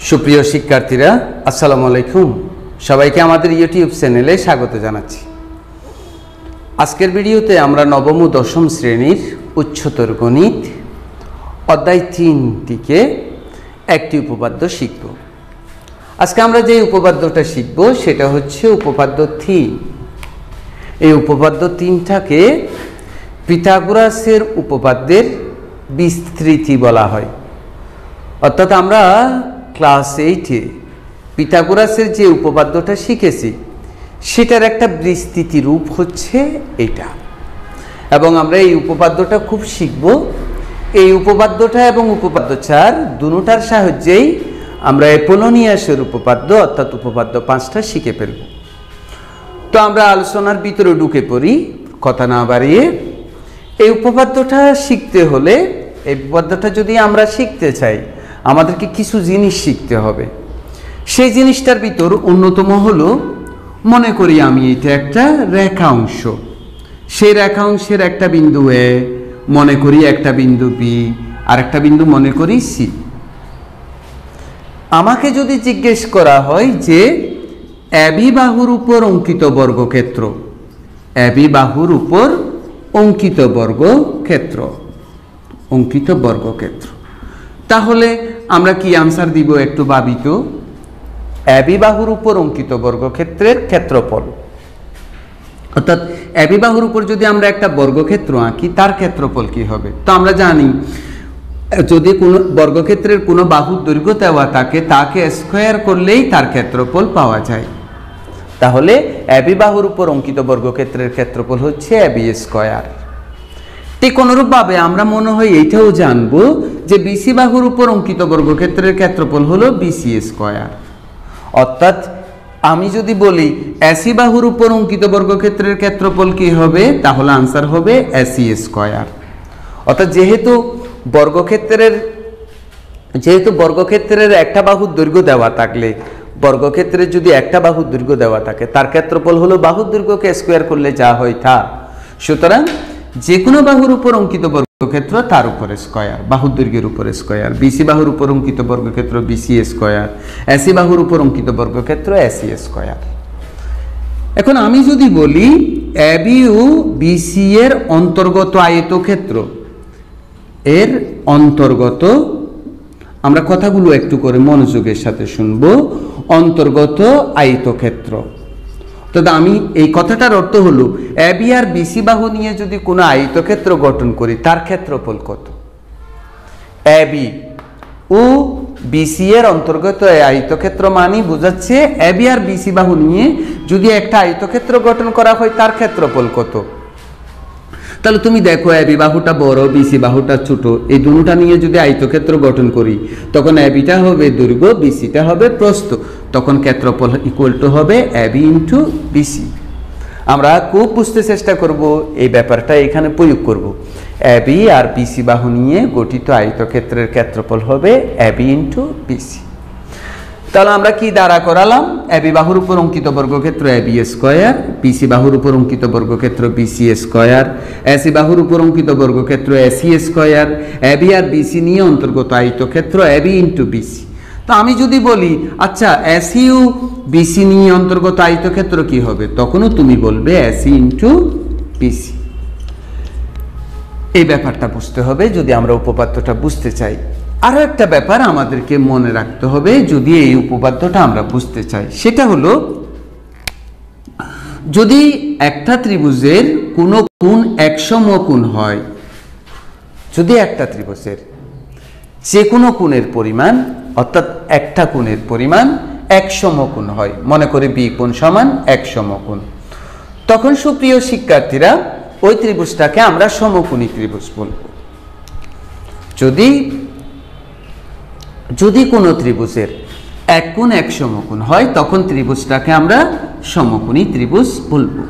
সুপ্রিয় শিক্ষার্থীরা, আসসালামু আলাইকুম। সবাইকে আমাদের ইউটিউব চ্যানেলে স্বাগত জানাচ্ছি। আজকের ভিডিওতে আমরা নবম ও দশম শ্রেণীর উচ্চতর গণিত অধ্যায় 3 থেকে একটি উপপাদ্য শিখব। আজকে আমরা যে উপপাদ্যটা শিখব সেটা হচ্ছে উপপাদ্য 3। এই উপপাদ্য 3টাকে পিথাগোরাসের উপপাদ্যের বিস্তৃতি বলা হয়। অর্থাৎ আমরা ক্লাস 8-এ পিথাগোরাসের যে উপপাদ্যটা শিখেছি সেটার একটা বিস্তৃতি রূপ হচ্ছে এটা, এবং আমরা এই উপপাদ্যটা খুব শিখব। এই উপপাদ্যটা এবং উপপাদ্য 4 দুটোটার সাহায্যেই আমরা অ্যাপোলোনিয়াসের উপপাদ্য অর্থাৎ উপপাদ্য 5টা শিখে ফেলব। তো আমরা আলোচনার ভিতরে ঢুকে পড়ি, কথা না বাড়িয়ে। এই উপপাদ্যটা শিখতে হলে, এই উপপাদ্যটা যদি আমরা শিখতে চাই, আমাদেরকে কিছু জিনিস শিখতে হবে। সেই জিনিসটার ভিতর অন্যতম হলো, মনে করি আমি এটা একটা রেখা অংশ, সেই রেখা অংশের একটা বিন্দু এ মনে করি, একটা বিন্দু বি, আর একটা বিন্দু মনে করি সি। আমাকে যদি জিজ্ঞেস করা হয় যে এবি বাহুর উপর অঙ্কিত বর্গক্ষেত্র, এবি বাহুর উপর অঙ্কিত বর্গক্ষেত্র, অঙ্কিত বর্গক্ষেত্র, তাহলে আমরা কি আনসার দিব একটু ভাবি তো। এবি বাহুর উপর অঙ্কিত বর্গক্ষেত্রের ক্ষেত্রফল, অর্থাৎ এবি বাহুর উপর যদি আমরা একটা বর্গক্ষেত্র আঁকি তার ক্ষেত্রফল কি হবে। তো আমরা জানি যদি কোনো বর্গক্ষেত্রের কোনো বাহুর দৈর্ঘ্য দেওয়া থাকে তাকে স্কয়ার করলেই তার ক্ষেত্রফল পাওয়া যায়। তাহলে এবি বাহুর উপর অঙ্কিত বর্গক্ষেত্রের ক্ষেত্রফল হচ্ছে এবি স্কয়ার। ঠিক অনুরূপভাবে আমরা মনে হয় এইটাও জানবো যে বিসি বাহুর উপর অঙ্কিত বর্গক্ষেত্রের ক্ষেত্রফল হলো বিসি স্কয়ার। অর্থাৎ আমি যদি বলি এসি বাহুর উপর অঙ্কিত বর্গক্ষেত্রের ক্ষেত্রফল কি হবে, তাহলে আনসার হবে এসি স্কয়ার। অর্থাৎ যেহেতু বর্গক্ষেত্রের একটা বাহুর দৈর্ঘ্য দেওয়া থাকলে, বর্গক্ষেত্রের যদি একটা বাহুর দৈর্ঘ্য দেওয়া থাকে তার ক্ষেত্রফল হলো বাহুর দৈর্ঘ্যকে স্কয়ার করলে যা হয় তা। সুতরাং যে কোনো বাহুর উপর অঙ্কিত বর্গক্ষেত্র তার উপরে স্কয়ার, বাহুর দৈর্ঘ্যের উপরে স্কয়ার। বিসি বাহুর উপর অঙ্কিত বর্গক্ষেত্র বিসি স্কয়ার, এসি বাহুর উপর অঙ্কিত বর্গক্ষেত্র এসি স্কয়ার। এখন আমি যদি বলি এবি ও বিসি এর অন্তর্গত আয়তক্ষেত্র, এর অন্তর্গত, আমরা কথাগুলো একটু করে মনোযোগের সাথে শুনবো, অন্তর্গত আয়তক্ষেত্র। তো আমি এই কথাটার অর্থ হলো এবি আর বিসি বাহু নিয়ে যদি কোনো আয়তক্ষেত্র গঠন করি তার ক্ষেত্রফল কত। এবি ও বিসি এর অন্তর্গত আয়তক্ষেত্র মানে বোঝাচ্ছে এবি আর বিসি বাহু নিয়ে যদি একটা আয়তক্ষেত্র গঠন করা হয় তার ক্ষেত্রফল কত। তাহলে তুমি দেখো এবি বাহুটা বড়, বিসি বাহুটা ছোট, এই দুটোটা নিয়ে যদি আয়তক্ষেত্র গঠন করি তখন এবিটা হবে দৈর্ঘ্য, বিসিটা হবে প্রস্থ, তখন ক্ষেত্রফল ইকুয়াল টু হবে এবি ইন্টু বিসি। আমরা খুব বুঝতে চেষ্টা করব, এই ব্যাপারটা এখানে প্রয়োগ করব। এবি আর বিসি বাহু নিয়ে গঠিত আয়তক্ষেত্রের ক্ষেত্রফল হবে এবি ইন্টু বিসি। তাহলে আমরা কি দ্বারা করালাম, এবি বাহুর উপর অঙ্কিত বর্গক্ষেত্র এবি স্কয়ার, বিসি বাহুর উপর অঙ্কিত বর্গক্ষেত্র বিসি স্কয়ার, এসি বাহুর উপর অঙ্কিত বর্গক্ষেত্র এসি স্কয়ার, এবি আর বিসি নিয়ে অন্তর্গত আয়তক্ষেত্র এবি ইন্টু বিসি। তো আমি যদি বলি আচ্ছা এসি ও বিসি নিয়ে অন্তর্গত আয়তক্ষেত্র কি হবে, তখনও তুমি বলবে এসি ইন্টু বিসি। এই ব্যাপারটা বুঝতে হবে যদি আমরা উপপাদ্যটা বুঝতে চাই। আরো একটা ব্যাপার আমাদেরকে মনে রাখতে হবে যদি এই উপপাদ্যটা আমরা বুঝতে চাই, সেটা হলো যদি একটা ত্রিভুজের কোনো কোণ এক সমকোণ হয়, যদি একটা ত্রিভুজের যে কোনো কোণের পরিমাণ, অর্থাৎ একটা কোণের পরিমাণ এক সমকোণ হয়, মনে করি বি কোণ সমান এক সমকোণ, তখন সুপ্রিয় শিক্ষার্থীরা ওই ত্রিভুজটাকে আমরা সমকোণী ত্রিভুজ বলবো। যদি কোনো ত্রিভুজের এক কোণ এক সমকোণ হয় তখন ত্রিভুজটাকে আমরা সমকোণী ত্রিভুজ বলবো।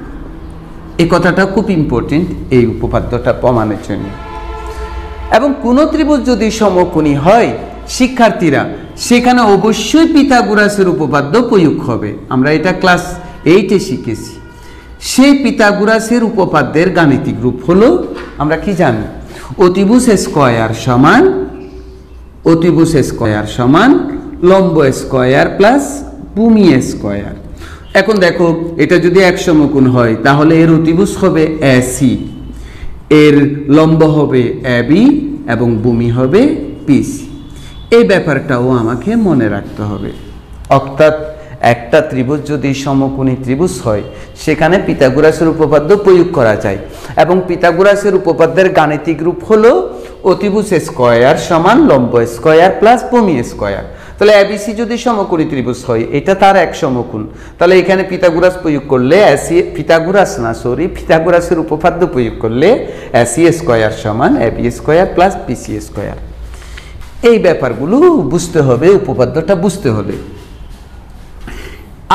এই কথাটা খুব ইম্পর্টেন্ট এই উপপাদ্যটা প্রমাণের জন্য। এবং কোনো ত্রিভুজ যদি সমকোণী হয় শিক্ষার্থীরা, সেখানে অবশ্যই পিথাগোরাসের উপপাদ্য প্রয়োগ হবে। আমরা এটা ক্লাস 8-এ শিখেছি। সেই পিথাগোরাসের উপপাদ্যের গাণিতিক রূপ হলো, আমরা কি জানি, অতিভুজ স্কয়ার সমান লম্ব স্কয়ার প্লাস ভূমি স্কয়ার। এখন দেখো এটা যদি এক সমকোণ হয় তাহলে এর অতিভুজ হবে এসি, এর লম্ব হবে এবি এবং ভূমি হবে পিসি। এই ব্যাপারটাও আমাকে মনে রাখতে হবে। অর্থাৎ একটা ত্রিভুজ যদি সমকোণী ত্রিভুজ হয় সেখানে পিথাগোরাসের উপপাদ্য প্রয়োগ করা যায় এবং পিথাগোরাসের উপপাদ্যের গাণিতিক রূপ হলো অতিভুজ স্কয়ার সমান লম্ব স্কয়ার প্লাস ভূমি স্কয়ার। তাহলে এবিসি যদি সমকোণী ত্রিভুজ হয় এটা তার এক সমকোণ, তাহলে এখানে পিথাগোরাস প্রয়োগ করলে পিথাগোরাসের উপপাদ্য প্রয়োগ করলে এসি স্কয়ার সমান AB square plus PC square. এই ব্যাপারগুলো বুঝতে হবে, উপপাদ্যটা বুঝতে হবে।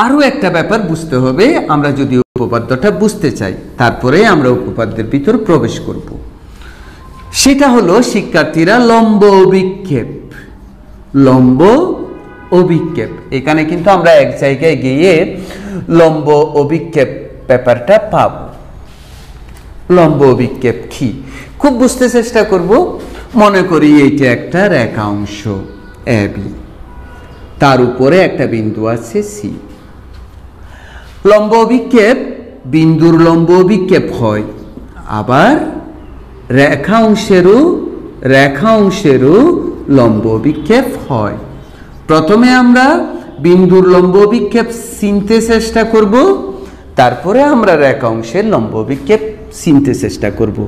আরও একটা ব্যাপার বুঝতে হবে, আমরা যদি উপপাদ্যটা বুঝতে চাই তারপরে আমরা উপপাদ্যের ভিতর প্রবেশ করব। সেটা হলো শিক্ষার্থীরা লম্ব অভিক্ষেপ। লম্ব অভিক্ষেপ, এখানে কিন্তু আমরা এক জায়গায় গিয়ে লম্ব অভিক্ষেপ ব্যাপারটা পাব। লম্ব অভিক্ষেপ কি খুব বুঝতে চেষ্টা করব। মনে করি এইটা একটা রেখা অংশ এবি, তার উপরে একটা বিন্দু আছে সি। লম্ব অভিক্ষেপ বিন্দুর লম্ব অভিক্ষেপ হয়, আবার রেখা অংশেরও লম্ব অভিক্ষেপ হয়। প্রথমে আমরা বিন্দুর লম্ব অভিক্ষেপ চিনতে চেষ্টা করব, তারপরে আমরা রেখা অংশের লম্ব অভিক্ষেপ চিনতে চেষ্টা করব।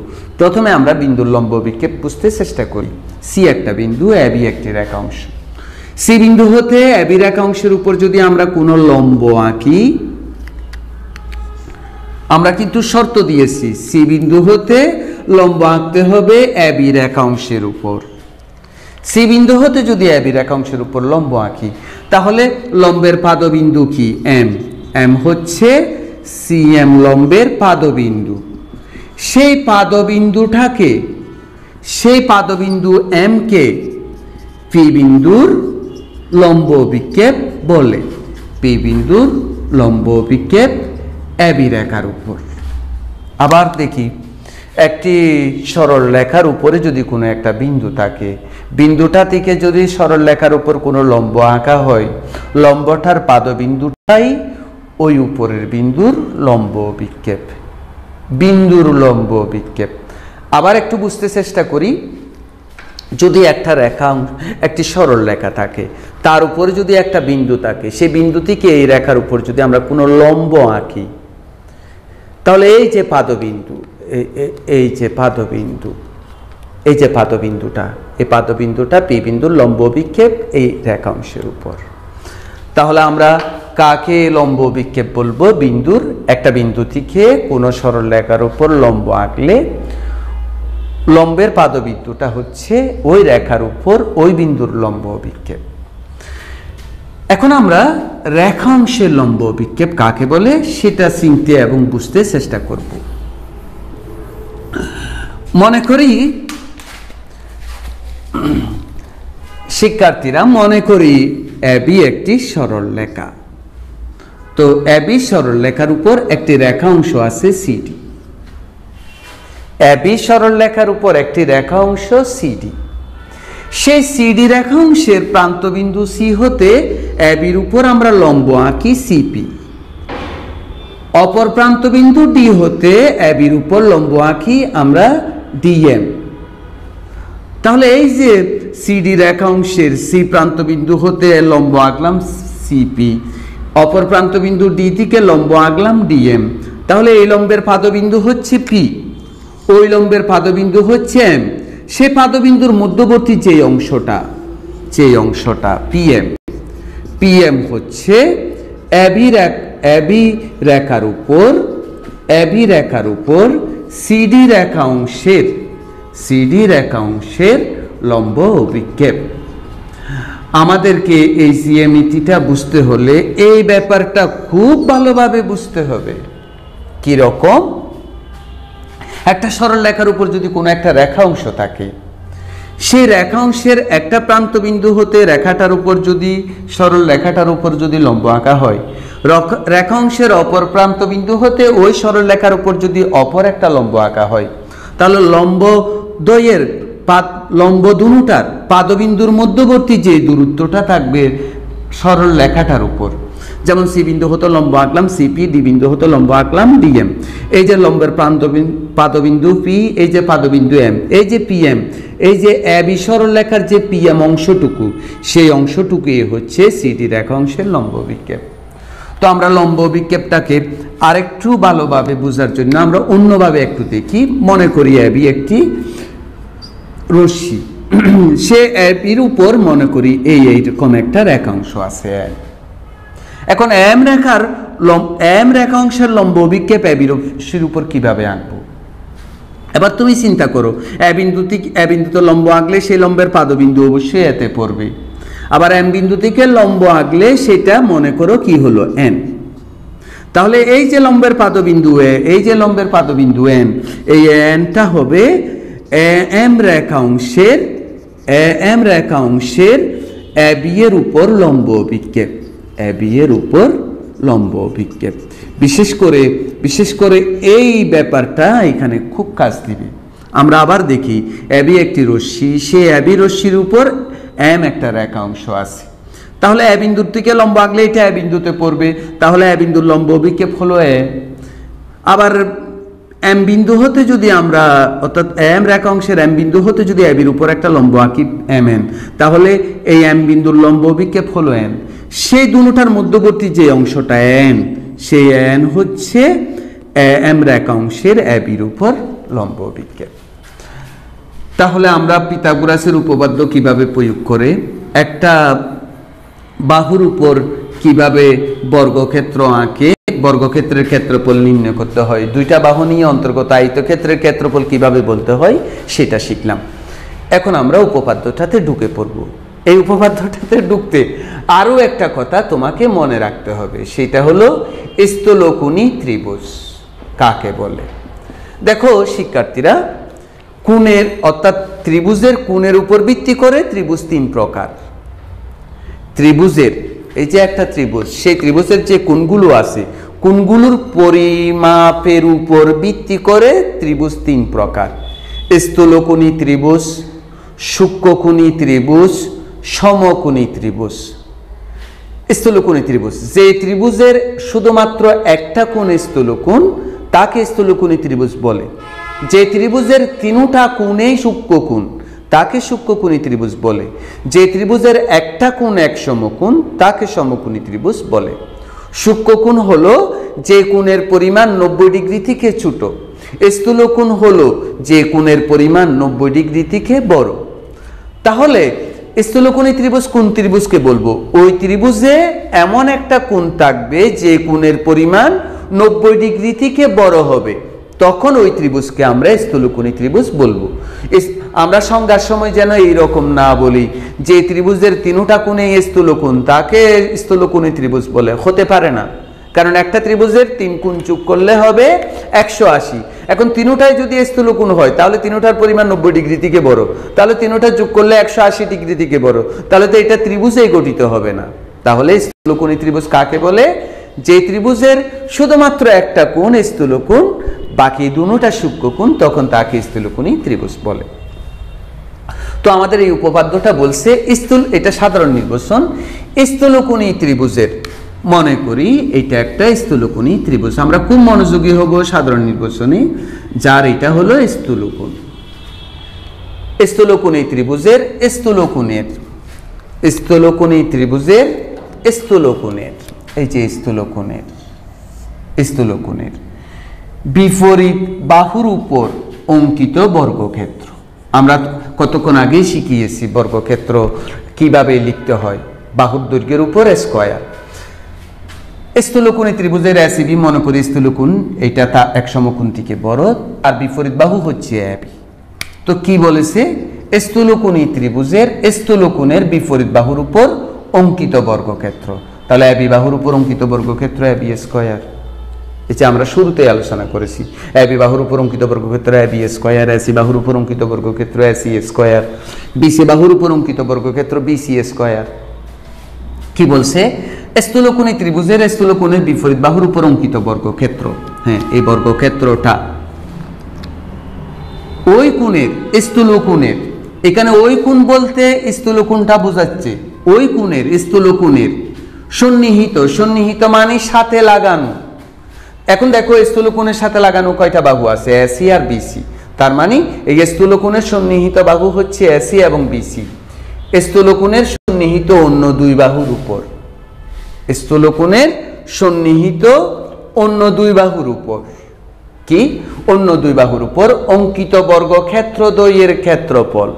প্রথমে আমরা বিন্দুর লম্ব অভিক্ষেপ বুঝতে চেষ্টা করি। সি একটা বিন্দু, এবি একটি রেখা অংশ। সি বিন্দু হতে এবি রেখা অংশের উপর যদি আমরা কোনো লম্ব আঁকি, আমরা কিন্তু শর্ত দিয়েছি সি বিন্দু হতে লম্ব আঁকতে হবে এবি রেখা অংশের উপর। সি বিন্দু হতে যদি এবি রেখা অংশের উপর লম্ব আঁকি তাহলে লম্বের পাদবিন্দু কি এম। এম হচ্ছে সিএম লম্বের পাদবিন্দু। সেই পাদবিন্দু এম কে পি বিন্দুর লম্ব অভিক্ষেপ বলে। পি বিন্দুর লম্ব অভিক্ষেপ এবি রেখার উপর। আবার দেখি একটি সরল রেখার উপরে যদি কোনো একটা বিন্দু থাকে, বিন্দুটা থেকে যদি সরল রেখার উপর কোনো লম্ব আঁকা হয়, লম্বটার পাদবিন্দুটাই ওই উপরের বিন্দুর লম্ব অভিক্ষেপ, বিন্দুর লম্ব অভিক্ষেপ। আবার একটু বুঝতে চেষ্টা করি, যদি একটা রেখা একটি সরল রেখা থাকে, তার উপরে যদি একটা বিন্দু থাকে, সেই বিন্দু থেকে এই রেখার উপর যদি আমরা কোনো লম্ব আঁকি তাহলে এই যে পাদবিন্দুটা এই পাদবিন্দুটা পি বিন্দুর লম্ব অভিক্ষেপ এই রেখা অংশের উপর। তাহলে আমরা কাকে লম্ব অভিক্ষেপ বলবো? একটা বিন্দু থেকে কোনো সরল রেখার উপর লম্ব আঁকলে লম্বের পাদবিন্দুটা হচ্ছে ওই রেখার উপর ওই বিন্দুর লম্ব অভিক্ষেপ। এখন আমরা রেখা অংশের লম্ব অভিক্ষেপ কাকে বলে সেটা চিনতে এবং বুঝতে চেষ্টা করব। মনে করি শিক্ষার্থীরা, মনে করি এবি একটি সরল রেখা। তো এবি সরল রেখার উপর একটি রেখা অংশ আছে সিডি। এবি সরল রেখার উপর একটি রেখা অংশ সিডি। সেই সিডি রেখা অংশের প্রান্তবিন্দু সি হতে এবির উপর আমরা লম্ব আঁকি সিপি। অপর প্রান্তবিন্দু ডি হতে এবির উপর লম্ব আঁকি আমরা ডিএম। তাহলে এই যে সিডি রেখা অংশের সি প্রান্তবিন্দু হতে লম্ব আঁকলাম সিপি, অপর প্রান্তবিন্দু ডি থেকে লম্ব আঁকলাম ডিএম। তাহলে এই লম্বের পাদবিন্দু হচ্ছে পি, ওই লম্বের পাদবিন্দু হচ্ছে এম। সে পাদবিন্দুর মধ্যবর্তী যে অংশটা পিএম হচ্ছে এবি রেখার উপর সিডি রেখা অংশের লম্ব অভিক্ষেপ। আমাদেরকে এই জ্যামিতিটা বুঝতে হলে এই ব্যাপারটা খুব ভালোভাবে বুঝতে হবে। কি রকম? একটা সরল রেখার উপর যদি কোনো একটা রেখা অংশ থাকে, সেই রেখা অংশের একটা প্রান্তবিন্দু হতে সরল রেখাটার উপর যদি লম্ব আঁকা হয়, রেখা অংশের অপর প্রান্তবিন্দু হতে ওই সরল রেখার উপর যদি অপর একটা লম্ব আঁকা হয়, তাহলে লম্ব দ্বয়ের লম্ব দুটার পাদবিন্দুর মধ্যবর্তী যে দূরত্বটা থাকবে সরল রেখাটার উপর, যেমন সি বিন্দু হতো লম্ব আঁকলাম সিপি, ডি বিন্দু হতো লম্ব আঁকলাম ডিএম, এই যে লম্বের পাদবিন্দু পি, এই যে পাদবিন্দু এম, এই যে পিএম, এই যে এবি সরল রেখার যে পিএম অংশটুকু, সেই অংশটুকুই হচ্ছে সিডি রেখা অংশের লম্ব বিক্ষেপ। তো আমরা লম্ব বিক্ষেপটাকে আরেকটু ভালোভাবে বোঝার জন্য আমরা অন্যভাবে একটু দেখি। মনে করি এবি একটি রশ্মি, সে এর উপর মনে করি এইরকম একটা রেখাংশ আছে। এখন এম রেখা অংশের লম্ব বিক্ষেপ এবি রশ্মির উপর কিভাবে আঁকবো? এবার তুমি চিন্তা করো, এ বিন্দুতে লম্ব আঁকলে সেই লম্বের পাদবিন্দু অবশ্যই এতে পড়বে। আবার এম বিন্দু থেকে লম্ব আঁকলে সেটা মনে করো কি হলো এন। তাহলে এই যে লম্বের পাদবিন্দু এই যে লম্বের পাদবিন্দু এন, এই এনটা হবে এম রেখা অংশের এবি এর উপর লম্ব বিক্ষেপ, এবি এর উপর লম্ব বিক্ষেপ। বিশেষ করে এই ব্যাপারটা এখানে খুব কাজ দিবে। আমরা আবার দেখি, এবি একটি রশ্মি, সে এবি রশ্মির উপর এম একটা রেখা অংশ আছে। তাহলে এ বিন্দুর থেকে লম্ব আঁকলে এটা এ বিন্দুতে পড়বে, তাহলে এ বিন্দুর লম্ব বিক্ষেপ হলো এ। আবার এম বিন্দু হতে যদি আমরা, অর্থাৎ এম রেখা অংশের এম বিন্দু হতে যদি এবির উপর একটা লম্ব আঁকি এম এন, তাহলে এই এম বিন্দুর লম্ব বিক্ষেপ হলো এন। সেই দুটার মধ্যবর্তী যে অংশটা এন, সেই এন হচ্ছে এম রেখা অংশের এবির উপর লম্ব বিক্ষেপ। তাহলে আমরা পিথাগোরাসের উপপাদ্য কিভাবে প্রয়োগ করে একটা বাহুর উপর কিভাবে বর্গক্ষেত্র আঁকে, বর্গক্ষেত্রের ক্ষেত্রফল নির্ণয় করতে হয়, দুইটা বাহু নিয়ে অন্তর্গত আয়তক্ষেত্রের ক্ষেত্রফল কিভাবে বলতে হয় সেটা শিখলাম। এখন আমরা উপপাদ্যটাতে ঢুকে পড়ব। এই উপপাদ্যটাতে ঢুকতে আরও একটা কথা তোমাকে মনে রাখতে হবে, সেটা হলো স্থূলকোণী ত্রিভুজ কাকে বলে। দেখো শিক্ষার্থীরা, কোণের অর্থাৎ ত্রিভুজের কোণের উপর ভিত্তি করে ত্রিভুজ তিন প্রকার। ত্রিভুজের এই যে একটা ত্রিভুজ, সেই ত্রিভুজের যে কোণগুলো আছে, কোণগুলোর পরিমাপের উপর ভিত্তি করে ত্রিভুজ তিন প্রকার: স্থূলকোণী ত্রিভুজ, সূক্ষ্মকোণী ত্রিভুজ, সমকোণী ত্রিভুজ। স্থূলকোণী ত্রিভুজ, যে ত্রিভুজের শুধুমাত্র একটা কোণ স্থূলকোণ, তাকে স্থূলকোণী ত্রিভুজ বলে। যে ত্রিভুজের তিনটা কোণেই সূক্ষ্মকোণ, তাকে সূক্ষ্মকোণী ত্রিভুজ বলে। যে ত্রিভুজের একটা কোণ এক সমকোণ, তাকে সমকোণী ত্রিভুজ বলে। সূক্ষ্মকোণ হলো যে কোণের পরিমাণ 90 ডিগ্রি থেকে ছোট, স্থূলকোণ হলো যে কোণের পরিমাণ 90 ডিগ্রি থেকে বড়। তাহলে স্থূলকোণী ত্রিভুজ কোন ত্রিভুজকে বলবো? ওই ত্রিভুজে এমন একটা কোণ থাকবে যে কোণের পরিমাণ 90 ডিগ্রি থেকে বড় হবে, তখন ওই ত্রিভুজকে আমরা স্থূলকোণী ত্রিভুজ বলবো। আমরা সংজ্ঞার সময় যেন এইরকম না বলি যে ত্রিভুজের তিনটা কোণে স্থূলকোণ, তাকে স্থূলকোণী ত্রিভুজ বলে, হতে পারে না। কারণ একটা ত্রিভুজের তিন কোণ যোগ করলে হবে 180। এখন তিনটাই যদি স্থূলকোণ হয়, তাহলে তিনটার পরিমাণ 90 ডিগ্রি থেকে বড়, তাহলে তিনটা যোগ করলে 180 ডিগ্রি থেকে বড়, তাহলে তো এটা ত্রিভুজেই গঠিত হবে না। তাহলে স্থূলকোণী ত্রিভুজ কাকে বলে? যে ত্রিভুজের শুধুমাত্র একটা কোণ স্থূলকোণ, বাকি দুটোটা সূক্ষ্মকোণ, তখন তাকে স্থূলকোণী ত্রিভুজ বলে। তো আমাদের এই উপপাদ্যটা বলছে এটা সাধারণ নির্বচন স্থূলকোণী ত্রিভুজের। মনে করি এটা একটা স্থূলকোণী ত্রিভুজ, আমরা খুব মনোযোগী হব সাধারণ নির্বচনে, যার এটা হলো স্থূলকোণ। স্থূলকোণী ত্রিভুজের স্থূলকোণী ত্রিভুজের এই যে স্থূলকোণের বিপরীত বাহুর উপর অঙ্কিত বর্গক্ষেত্র। আমরা কতক্ষণ আগেই শিখিয়েছি বর্গক্ষেত্র কিভাবে লিখতে হয়, বাহুর দৈর্ঘ্যের উপর স্কয়ার। স্থূলকোণী ত্রিভুজের এসিবি মনে করি স্থূলকোণ, এটা তা এক সমকোণ থেকে বড়, আর বিপরীত বাহু হচ্ছে এবি। তো কি বলেছে? স্থূলকোণী ত্রিভুজের স্থূলকোণের বিপরীত বাহুর উপর অঙ্কিত বর্গক্ষেত্র। তাহলে এবি বাহুর উপর অঙ্কিত বর্গক্ষেত্র এবি স্কয়ার। এটা আমরা শুরুতেই আলোচনা করেছি। এবি বাহুর উপর অঙ্কিত বর্গক্ষেত্র এবি স্কয়ার, এসি বাহুর উপর অঙ্কিত বর্গক্ষেত্র এসি স্কয়ার, বিসি বাহুর উপর অঙ্কিত বর্গক্ষেত্র বিসি স্কয়ার। কি বলছে? স্থূলকোণী ত্রিভুজের স্থূলকোণের বিপরীত বাহুর উপর অঙ্কিত বর্গক্ষেত্র, হ্যাঁ, এই বর্গক্ষেত্রটা ওই কোণের এখানে ওই কোণ বলতে স্থূলকোণটা বোঝাচ্ছে, ওই কোণের স্থূলকোণের সন্নিহিত মানে সাথে লাগানো। এখন দেখো স্থূলকোণের সাথে লাগানো কয়টা বাহু আছে, এসি আর বিসি। তার মানে এই স্থূলকোণের সন্নিহিত বাহু হচ্ছে এসি এবং বিসি। স্থূলকোণের সন্নিহিত অন্য দুই বাহুর উপর, স্থূলকোণের সন্নিহিত অন্য দুই বাহুর উপর, কি অন্য দুই বাহুর উপর অঙ্কিত বর্গক্ষেত্রদ্বয়ের ক্ষেত্রফল।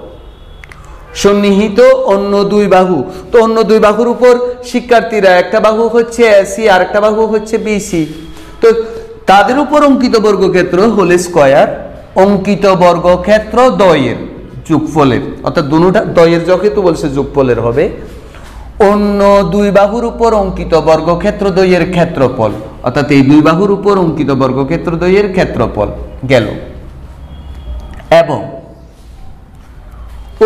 সন্নিহিত অন্য দুই বাহু, তো অন্য দুই বাহুর উপর শিক্ষার্থীরা একটা বাহু হচ্ছে এসি আর একটা বাহু হচ্ছে বিসি, তো তাদের উপর অঙ্কিত বর্গক্ষেত্র হোল স্কয়ার অঙ্কিত বর্গক্ষেত্র দ্বয়ের যোগফলের, অর্থাৎ দুটোটা দ্বয়ের যেহেতু বলছে যোগফলের হবে, অন্য দুই বাহুর উপর অঙ্কিত বর্গক্ষেত্র দ্বয়ের ক্ষেত্রফল, অর্থাৎ এই দুই বাহুর উপর অঙ্কিত বর্গক্ষেত্র দ্বয়ের ক্ষেত্রফল গেল। এবং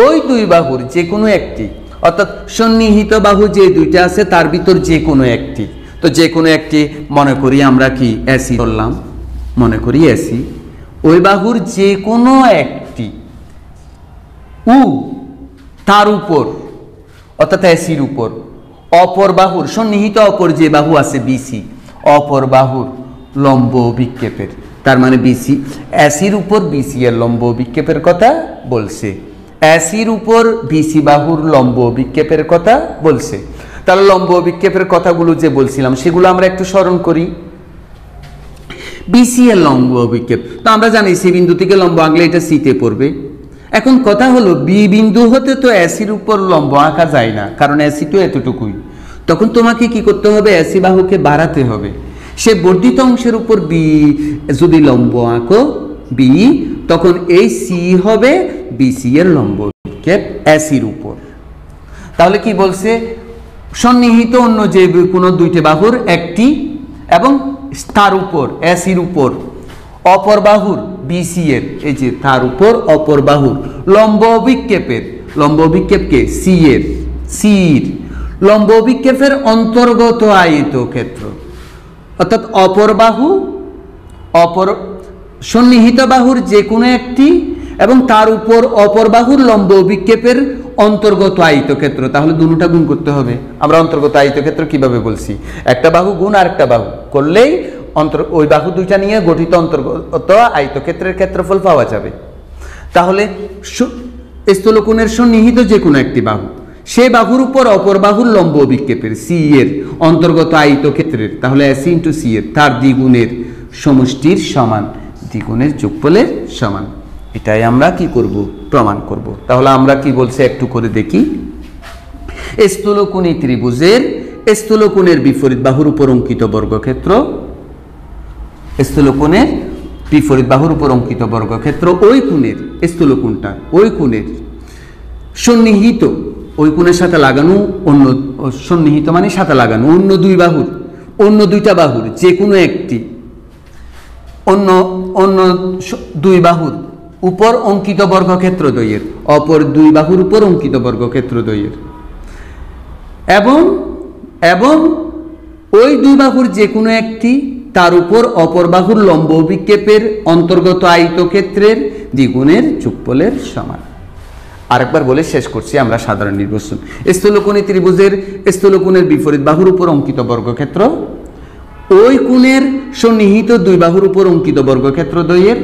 ওই দুই বাহুর যে কোনো একটি, অর্থাৎ সন্নিহিত বাহু যে দুইটা আছে তার ভিতর যে কোনো একটি, তো যে কোনো একটি মনে করি আমরা কি এসি করলাম, মনে করি এসি, ওই বাহুর যে কোনো একটি তার উপর, অর্থাৎ এসির উপর অপর বাহুর সন্নিহিত অপর যে বাহু আছে বিসি, অপর বাহুর লম্ব অভিক্ষেপের, তার মানে বিসি এসির উপর বিসি এর লম্ব অভিক্ষেপের কথা বলছে, এসির উপর বিসি বাহুর লম্ব অভিক্ষেপের কথা বলছে। তাহলে লম্ব অভিক্ষেপের কথাগুলো যে বলছিলাম সেগুলো আমরা একটু স্মরণ করি। বিসি এর লম্ব অভিক্ষেপ, তো আমরা জানি সি বিন্দু থেকে লম্ব আঁকলে এটা সিতে পড়বে। এখন কথা হলো বি বিন্দু হতে তো এসির উপর লম্ব আঁকা যায় না, কারণ এসি তো এতটুকুই। তখন তোমাকে কি করতে হবে, এসি বাহুকে বাড়াতে হবে। সে বর্ধিত অংশের উপর বি যদি লম্ব আঁকো বি, তখন এই সি হবে বিসি এর লম্ব অভিক্ষেপ এসির উপর। তাহলে কি বলছে, সন্নিহিত অন্য যে কোনো দুইটি বাহুর একটি এবং তার উপর এসির উপর অপর বাহুর বিসি এর, এই যে তার উপর অপর বাহুর লম্ব অভিক্ষেপের, লম্ব অভিক্ষেপকে সির লম্ব অভিক্ষেপের অন্তর্গত আয়তক্ষেত্র, অর্থাৎ অপর বাহু অপর সন্নিহিত বাহুর যে কোনো একটি এবং তার উপর অপর বাহুর লম্ব অভিক্ষেপের অন্তর্গত আয়তক্ষেত্র। তাহলে দুটোটা গুণ করতে হবে। আমরা অন্তর্গত আয়তক্ষেত্র কিভাবে বলছি, একটা বাহু গুণ আর একটা বাহু করলেই ওই বাহু দুইটা নিয়ে গঠিত অন্তর্গত আয়তক্ষেত্রের ক্ষেত্রফল পাওয়া যাবে। তাহলে স্থূলকোণের সন্নিহিত যে কোনো একটি বাহু, সে বাহুর উপর অপর বাহুর লম্ব অভিক্ষেপের সি এর অন্তর্গত আয়তক্ষেত্রের, তাহলে এসি ইন্টু সি এর তার দ্বিগুণের সমষ্টির সমান, দ্বিগুণের যোগফলের সমান। এটাই আমরা কি করব, প্রমাণ করব। তাহলে আমরা কি বলছে একটু করে দেখি। স্থূলকোণী ত্রিভুজের স্থূলকোণের বিপরীত বাহুর উপর অঙ্কিত বর্গক্ষেত্র, স্থূলকোণের বিপরীত বাহুর উপর অঙ্কিত বর্গক্ষেত্র ওই কোণের, স্থূলকোণটা ওই কোণের সন্নিহিত, ওই কোণের সাথে লাগানো অন্য, সন্নিহিত মানে সাথে লাগানো অন্য দুই বাহুর, অন্য দুইটা বাহুর যে কোনো একটি, অন্য দুই বাহুর উপর অঙ্কিত বর্গক্ষেত্র দ্বয়ের, অপর দুই বাহুর উপর অঙ্কিত বর্গক্ষেত্র দ্বয়ের, এবং ওই দুই বাহুর যে কোনো একটি তার উপর অপর বাহুর লম্ব অভিক্ষেপের অন্তর্গত আয়তক্ষেত্রের দ্বিগুণের যোগফলের সমান। আরেকবার বলে শেষ করছি আমরা সাধারণ নির্বাচন। স্থূলকোণী ত্রিভুজের স্থূলকোণের বিপরীত বাহুর উপর অঙ্কিত বর্গক্ষেত্র ওই কোণের সন্নিহিত দুই বাহুর উপর অঙ্কিত বর্গক্ষেত্র দ্বয়ের,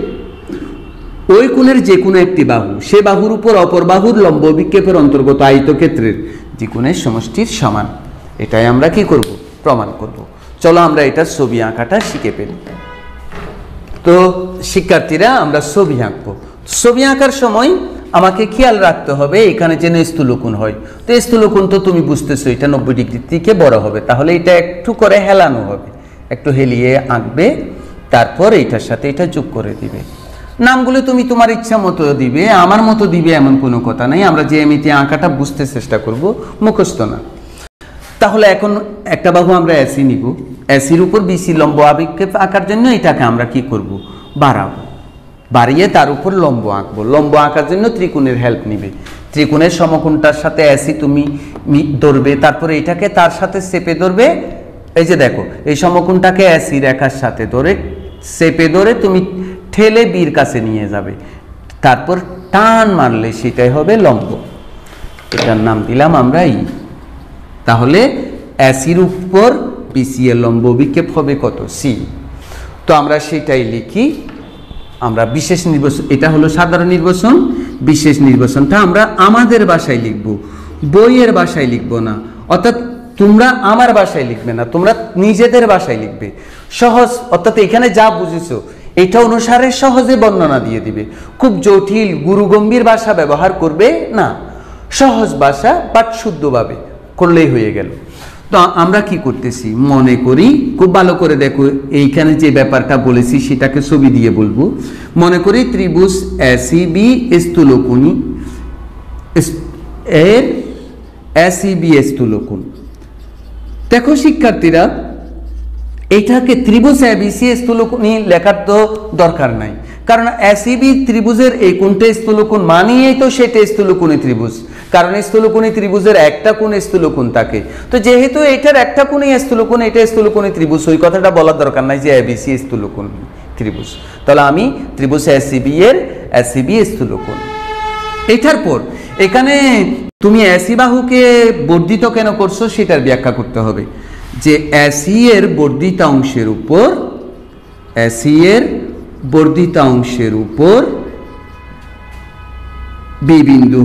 ওই কোণের যে কোনো একটি বাহু, সে বাহুর উপর অপর বাহুর লম্ব অভিক্ষেপের অন্তর্গত আয়তক্ষেত্রের দ্বিগুণের সমষ্টির সমান। এটাই আমরা কি করব, প্রমাণ করব। চলো আমরা এটা ছবি আঁকাটা শিখে ফেলি। তো শিক্ষার্থীরা আমরা ছবি আঁকবো। ছবি আঁকার সময় আমাকে খেয়াল রাখতে হবে এখানে যেন স্থূলকোণ হয়। তো স্থূলকোণ তো তুমি বুঝতেছো এটা 90 ডিগ্রি থেকে বড় হবে, তাহলে এটা একটু করে হেলানো হবে, একটু হেলিয়ে আঁকবে, তারপর এটার সাথে এটা যোগ করে দিবে। নামগুলো তুমি তোমার ইচ্ছা মতো দিবে, আমার মতো দিবে এমন কোনো কথা নাই। আমরা যে এমনিতে আঁকাটা বুঝতে চেষ্টা করব, মুখস্থ না। তাহলে এখন একটা বাহু আমরা এসি নিব, এসির উপর বিসি লম্ব অভিক্ষেপ আঁকার জন্য এটাকে আমরা কি করব, বাড়াবো, বাড়িয়ে তার উপর লম্ব আঁকবো। লম্ব আঁকার জন্য ত্রিকোণের হেল্প নিবে। ত্রিকোণের সমকোণটার সাথে এসি তুমি ধরবে, তারপরে এটাকে তার সাথে চেপে ধরবে। এই যে দেখো, এই সমকোণটাকে এসি রেখার সাথে ধরে চেপে ধরে তুমি ঠেলে বির কাছে নিয়ে যাবে, তারপর টান মারলে সেটাই হবে লম্ব, এটার নাম দিলাম আমরা ই। তাহলে এসির উপর বিসি এর লম্ব অভিক্ষেপ হবে কত? সি। তো আমরা সেটাই লিখি। আমরা বিশেষ নির্বাচন, এটা হলো সাধারণ নির্বাচন, বিশেষ নির্বাচনটা আমরা আমাদের ভাষায় লিখব, বইয়ের ভাষায় লিখব না। অর্থাৎ তোমরা আমার ভাষায় লিখবে না, তোমরা নিজেদের ভাষায় লিখবে। সহজ, অর্থাৎ এখানে যা বুঝেছো এটা অনুসারে সহজে বর্ণনা দিয়ে দিবে। খুব জটিল গুরুগম্ভীর ভাষা ব্যবহার করবে না, সহজ ভাষা বাট শুদ্ধভাবে করলেই হয়ে গেল। তো আমরা কি করতেছি মনে করি, খুব ভালো করে দেখো, এইখানে যে ব্যাপারটা বলেছি সেটাকে ছবি দিয়ে বলবো। মনে করি ত্রিভুজ এসিবি স্থূলকোণী এর এসিবি স্থূলকোণ। দেখো শিক্ষার্থীরা, এইটাকে ত্রিভুজ এবিসি স্থূলকোণী লেখার তো দরকার নাই, কারণ এসিবি ত্রিভুজের এই কোণটা স্থূলকোণ মানিয়েই তো সেটা স্থূলকোণী ত্রিভুজ, কারণ স্থূলকোণী ত্রিভুজের একটা কোণ স্থূলকোণ থাকে। তো যেহেতু এটার একটা কোণই স্থূলকোণ, এটা স্থূলকোণী ত্রিভুজ, ওই কথাটা বলার দরকার নাই যে এবিসি স্থূলকোণ ত্রিভুজ। তাহলে আমি ত্রিভুজ এসিবি এর এসিবি স্থূলকোণ। এটার পর এখানে তুমি এসি বাহুকে বর্ধিত কেন করছো সেটার ব্যাখ্যা করতে হবে, যে এসি এর বর্ধিতাংশের উপর, এসি এর বর্ধিতাংশের উপর বি বিন্দু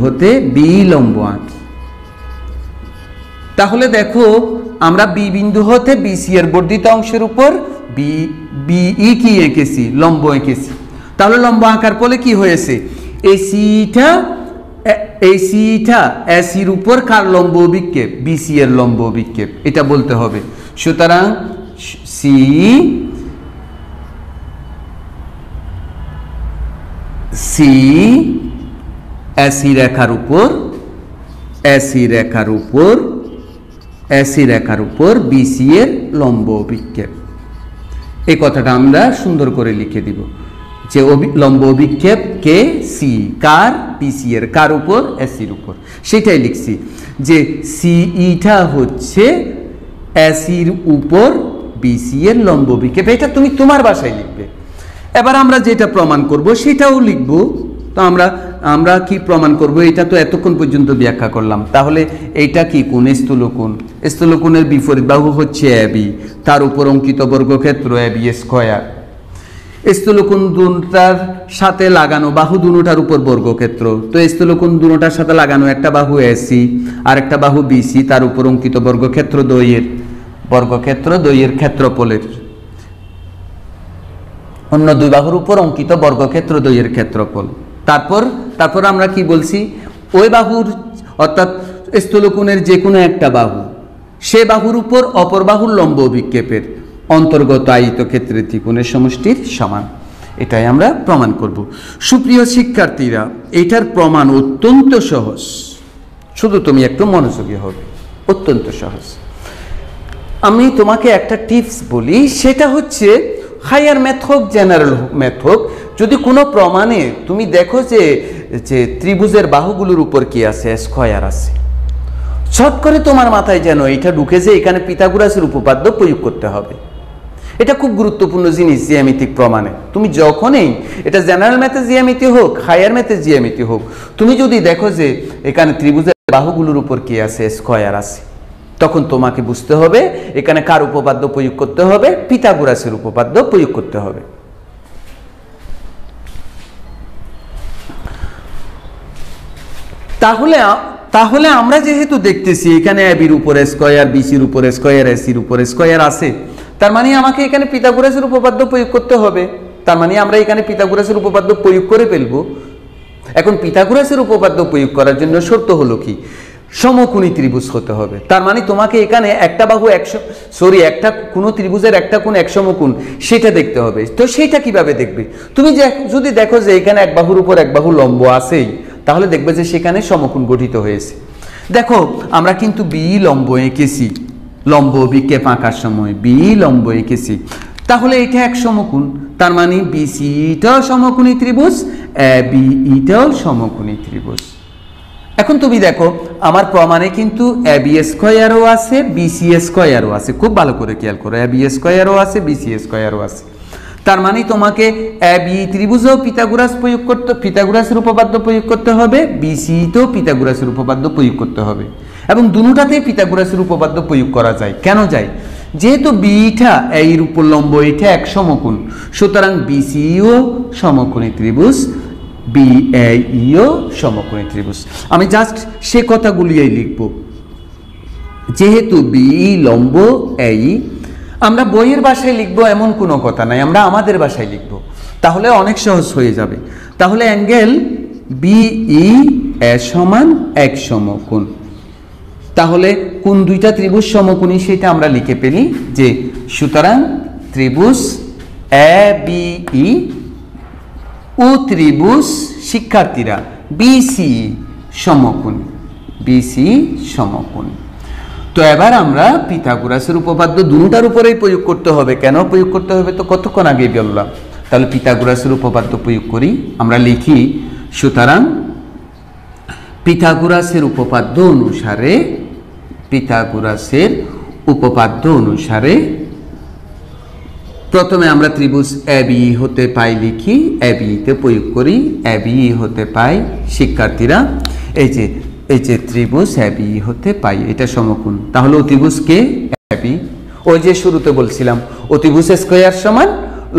হতে বি লম্ব আঁকি। তাহলে দেখো আমরা বি বিন্দু হতে বিসি এর বর্ধিতাংশের উপর বিই কি এঁকেছি, লম্ব এঁকেছি। তাহলে লম্ব আঁকার ফলে কি হয়েছে, এসিটা এসির উপর কার লম্ব অভিক্ষেপ, বিসি এর লম্ব অভিক্ষেপ, এটা বলতে হবে। সুতরাং সি এসি রেখার উপর বিসি এর লম্ব অভিক্ষেপ। এই কথাটা আমরা সুন্দর করে লিখে দিব যে লম্ব অভিক্ষেপ কে সি, কার, বিসি এর, কার উপর, এসির উপর। সেটাই লিখছি যে সিইটা হচ্ছে এসির উপর বিসি এর লম্ব অভিক্ষেপ। এটা তুমি তোমার ভাষায় লিখবে। এবার আমরা যেটা প্রমাণ করব সেটাও লিখব। তো আমরা কি প্রমাণ করব, এটা তো এতক্ষণ পর্যন্ত ব্যাখ্যা করলাম। তাহলে এইটা কি কোণ, স্থূলকোণ। স্থূলকোণের বিপরীত বাহু হচ্ছে এবি, তার উপর অঙ্কিত বর্গক্ষেত্র এবি স্কয়ার। স্থূলকোণ দুটার সাথে লাগানো বাহু দুটার উপর বর্গক্ষেত্র। তো স্থূলকোণ দুটার সাথে লাগানো একটা বাহু এসি আর একটা বাহু বিসি, তার উপর অঙ্কিত বর্গক্ষেত্র দৈর্ঘ্যের ক্ষেত্রফলের, অন্য দুই বাহুর উপর অঙ্কিত বর্গক্ষেত্র দৈর্ঘ্যের ক্ষেত্রফল। তারপর আমরা কি বলছি, ওই বাহুর অর্থাৎ স্থূলকোণের যে কোনো একটা বাহু, সে বাহুর উপর অপর বাহুর লম্ব অভিক্ষেপের অন্তর্গত আয়তক্ষেত্রের ত্রিকোণের সমষ্টির সমান। এটাই আমরা প্রমাণ করব। সুপ্রিয় শিক্ষার্থীরা, এটার প্রমাণ অত্যন্ত সহজ, শুধু তুমি একটু মনোযোগী হবে, অত্যন্ত সহজ। আমি তোমাকে একটা টিপস বলি, সেটা হচ্ছে হায়ার ম্যাথ হোক জেনারেল ম্যাথ হোক, যদি কোনো প্রমাণে তুমি দেখো যে ত্রিভুজের বাহুগুলোর উপর কি আছে, স্কয়ার আছে, ছট করে তোমার মাথায় যেন এটা ঢুকে যে এখানে পিথাগোরাসের উপপাদ্য প্রয়োগ করতে হবে। এটা খুব গুরুত্বপূর্ণ জিনিস জ্যামিতিক প্রমাণে। তুমি যখনই, এটা জেনারেল ম্যাথে জ্যামিতি হোক, হায়ার ম্যাথে জ্যামিতি হোক, তুমি যদি দেখো যে এখানে ত্রিভুজের বাহুগুলোর উপর কি আছে, স্কয়ার আছে, তখন তোমাকে বুঝতে হবে এখানে কার উপপাদ্য প্রয়োগ করতে হবে, পিথাগোরাসের উপপাদ্য প্রয়োগ করতে হবে। তাহলে আমরা যেহেতু দেখতেছি এখানে এবির উপরে স্কয়ার, বিসির উপরে স্কয়ার, এসির উপরে স্কয়ার আছে, তার মানে আমাকে এখানে পিথাগোরাসের উপপাদ্য প্রয়োগ করতে হবে। তার মানে আমরা এখানে পিথাগোরাসের উপপাদ্য প্রয়োগ করে ফেলবো। এখন পিথাগোরাসের উপপাদ্য প্রয়োগ করার জন্য শর্ত হলো কি, সমকোণী ত্রিভুজ হতে হবে। তার মানে তোমাকে এখানে একটা বাহু একটা কোনো ত্রিভুজের একটা কোণ এক সমকোণ, সেটা দেখতে হবে। তো সেটা কিভাবে দেখবে, তুমি যদি দেখো যে এখানে এক বাহুর উপর এক বাহু লম্ব আছেই, তাহলে দেখবে যে সেখানে সমকোণ গঠিত হয়েছে। দেখো আমরা কিন্তু বি লম্ব এঁকেছি, লম্ব অভিক্ষেপ আঁকার সময় বি লম্ব এঁকেছি, তাহলে এটা এক সমকোণ। তার মানে বিসিটাও সমকোণী ত্রিভুজ, বিইটাও সমকোণী ত্রিভুজ। এখন তুমি দেখো আমার প্রমাণে কিন্তু এবি স্কয়ারও আছে, বিসি স্কয়ারও আছে। খুব ভালো করে খেয়াল করো, এবি স্কয়ারও আছে, বিসি স্কয়ারও আছে। তার মানে তোমাকে এ বি ত্রিভুজেও পিথাগোরাসের উপপাদ্য প্রয়োগ করতে হবে, বিসি তেও পিথাগোরাসের উপপাদ্য প্রয়োগ করতে হবে, এবং দুটোতেই পিথাগোরাসের উপপাদ্য প্রয়োগ করা যায়। কেন যায়? যেহেতু বিটা এর উপর লম্ব, এটা এক সমকোণ, সুতরাং বিসিও সমকোণী ত্রিভুজ, বিএইও সমকোণী ত্রিভুজ। আমি জাস্ট সে কথাগুলিই লিখব। যেহেতু বি লম্ব এই, আমরা বইয়ের ভাষায় লিখবো এমন কোনো কথা নাই, আমরা আমাদের ভাষায় লিখব, তাহলে অনেক সহজ হয়ে যাবে। তাহলে অ্যাঙ্গেল বিই এ সমান এক সমকোণ। তাহলে কোন দুইটা ত্রিভুজ সমকোণী সেটা আমরা লিখে ফেলি, যে সুতরাং ত্রিভুজ এ বিই ও ত্রিভুজ শিক্ষার্থীরা বিসি সমকোণী, বিসি সমকোণী। তো এবার আমরা পিথাগোরাসের উপপাদ্য দুটার উপরেই প্রয়োগ করতে হবে। কেন প্রয়োগ করতে হবে তো কতক্ষণ আগেই বললাম। তাহলে পিথাগোরাসের উপপাদ্য প্রয়োগ করি, আমরা লিখি সুতরাং পিথাগোরাসের উপপাদ্য অনুসারে, পিথাগোরাসের উপপাদ্য অনুসারে প্রথমে আমরা ত্রিভুজ এ বি হতে পাই লিখি, এ বিতে প্রয়োগ করি, এ বি হতে পাই শিক্ষার্থীরা এই যে ত্রিভুজ এ বি হতে পাই, এটা সমকোণ। তাহলে অতিভুজ কে? A B. ওই যে শুরুতে বলছিলাম অতিভুজ স্কয়ার সমান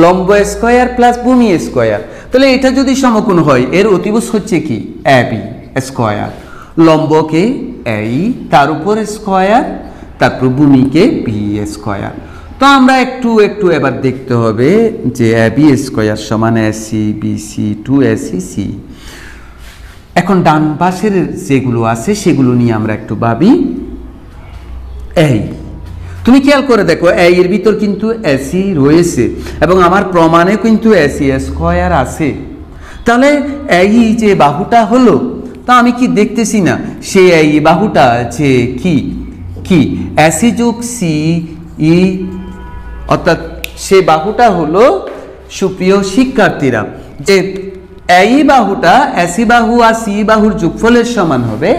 লম্ব স্কয়ার প্লাস ভূমি স্কয়ার। তাহলে এটা যদি সমকোণ হয়, এর অতিভুজ হচ্ছে কি? এ বি স্কয়ার, লম্বকে এই, তার উপর স্কয়ার, তারপর ভূমিকে বি স্কয়ার। তো আমরা একটু এবার দেখতে হবে যে এ বি স্কয়ার সমান AC BC two AC C. এখন ডান পাশের যেগুলো আছে সেগুলো নিয়ে আমরা একটু ভাবি। এই তুমি খেয়াল করে দেখো, এই এর ভিতর কিন্তু এসি রয়েছে এবং আমার প্রমাণে কিন্তু এসি স্কয়ার আছে। তাহলে এই যে বাহুটা হলো, তা আমি কি দেখতেছি না সে এই বাহুটা যে কি এসি যোগ সি ই, অর্থাৎ সে বাহুটা হলো সুপ্রিয় শিক্ষার্থীরা যে এই বাহুটা এসি বাহু আর সি বাহুর যোগফলের সমান হবে।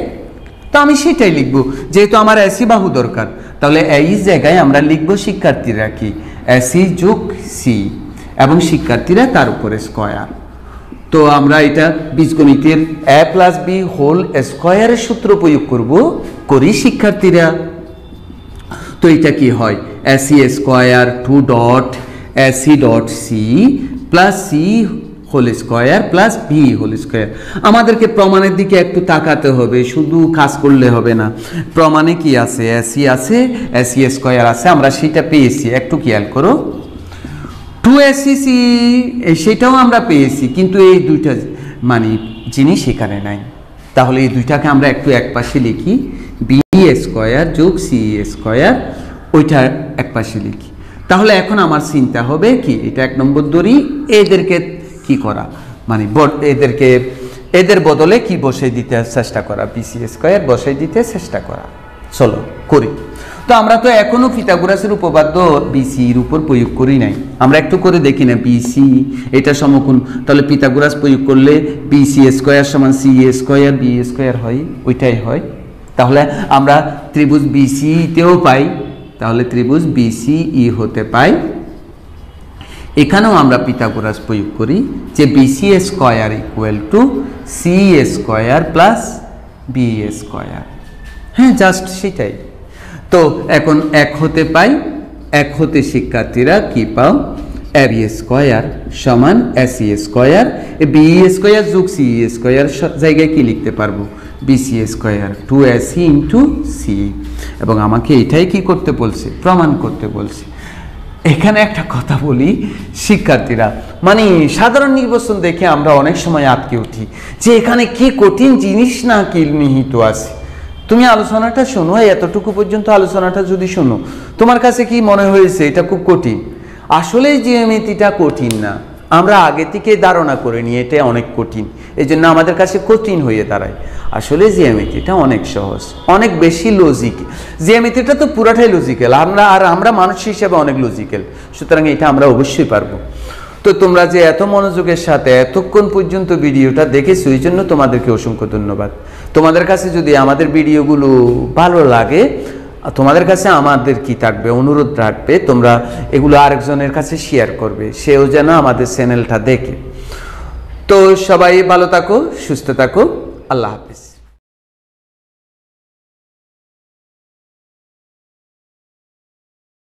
তো আমি সেটাই লিখব, যেহেতু আমার এসি বাহু দরকার। তাহলে এই জায়গায় আমরা লিখব শিক্ষার্থীরা কি এসি যোগ সি, এবং শিক্ষার্থীরা তার উপরে স্কয়ার। তো আমরা এটা বীজগণিতের এ প্লাস বি হোল স্কয়ারের সূত্র প্রয়োগ করি শিক্ষার্থীরা। তো এটা কি হয়? AC square two dot AC dot C plus C whole square plus B whole square. আমাদেরকে প্রমাণের দিকে একটু তাকাতে হবে, শুধু কাজ করলে হবে না। প্রমাণে কি আছে? এসি আছে, এসি স্কয়ার আছে, আমরা সেটা পেয়েছি। একটু খেয়াল করো, টু এসি সি সেটাও আমরা পেয়েছি, কিন্তু এই দুইটা মানে জিনিস এখানে নাই। তাহলে এই দুইটাকে আমরা একটু একপাশে লিখি, বি স্কয়ার যোগ সি স্কয়ার, ওইটা একপাশে লিখি। তাহলে এখন আমার চিন্তা হবে কি, এটা এক নম্বর ধরি, এদেরকে কি করা, মানে এদের বদলে কি বসাই দিতে চেষ্টা করা, বিসি স্কয়ার বসাই দিতে চেষ্টা করা। চলো করি। তো আমরা তো এখনো পিথাগোরাসের উপপাদ্য বিসির উপর প্রয়োগ করি নাই, আমরা একটু করে দেখি না। বিসি এটা সমকোণ, তাহলে পিথাগোরাস প্রয়োগ করলে বিসি স্কয়ার সমান সি স্কয়ার বি স্কয়ার হয়, ওইটাই হয়। তাহলে আমরা ত্রিভুজ বিসি তেও পাই, তাহলে ত্রিভুজ বিসিই হতে পাই। এখানেও আমরা পিথাগোরাস প্রয়োগ করি যে BC square equal to C square plus B square. হ্যাঁ, জাস্ট সেটাই। তো এখন এক হতে পাই, এক হতে শিক্ষার্থীরা কি পাও? এ বি স্কয়ার সমান এসি স্কয়ার, বি স্কয়ার যোগ সি স্কয়ার জায়গায় কি লিখতে পারবো? BC square two AC into C. এবং আমাকে এটাই কি করতে বলছে? প্রমাণ করতে বলছে। এখানে একটা কথা বলি শিক্ষার্থীরা, মানে সাধারণ নির্বাচন দেখে আমরা অনেক সময় আটকে উঠি যে এখানে কি কঠিন জিনিস না কি নিহিত আছে। তুমি আলোচনাটা শোনো, এতটুকু পর্যন্ত আলোচনাটা যদি শোনো, তোমার কাছে কি মনে হয়েছে এটা খুব কঠিন? আসলে জিওমেট্রিটা কঠিন না, আমরা আগে থেকে ধারণা করে নিই এটা অনেক কঠিন, এই জন্য আমাদের কাছে কঠিন হয়ে দাঁড়ায়। আসলে জিওমেট্রিটা অনেক সহজ, অনেক বেশি লজিক। জিওমেট্রিটা তো পুরাটাই লজিক্যাল, আমরা মানুষ হিসেবে অনেক লজিক্যাল, সুতরাং এটা আমরা অবশ্যই পারবো। তো তোমরা যে এত মনোযোগের সাথে এতক্ষণ পর্যন্ত ভিডিওটা দেখেছো, এই জন্য তোমাদেরকে অসংখ্য ধন্যবাদ। তোমাদের কাছে যদি আমাদের ভিডিওগুলো ভালো লাগে তোমাদের কাছে আমাদের কি থাকবে, অনুরোধ রাখবে তোমরা এগুলো আরেকজনের কাছে শেয়ার করবে, সেও যেন আমাদের চ্যানেলটা দেখে। তো সবাই ভালো থাকো, সুস্থ থাকো, আল্লাহ হাফেজ।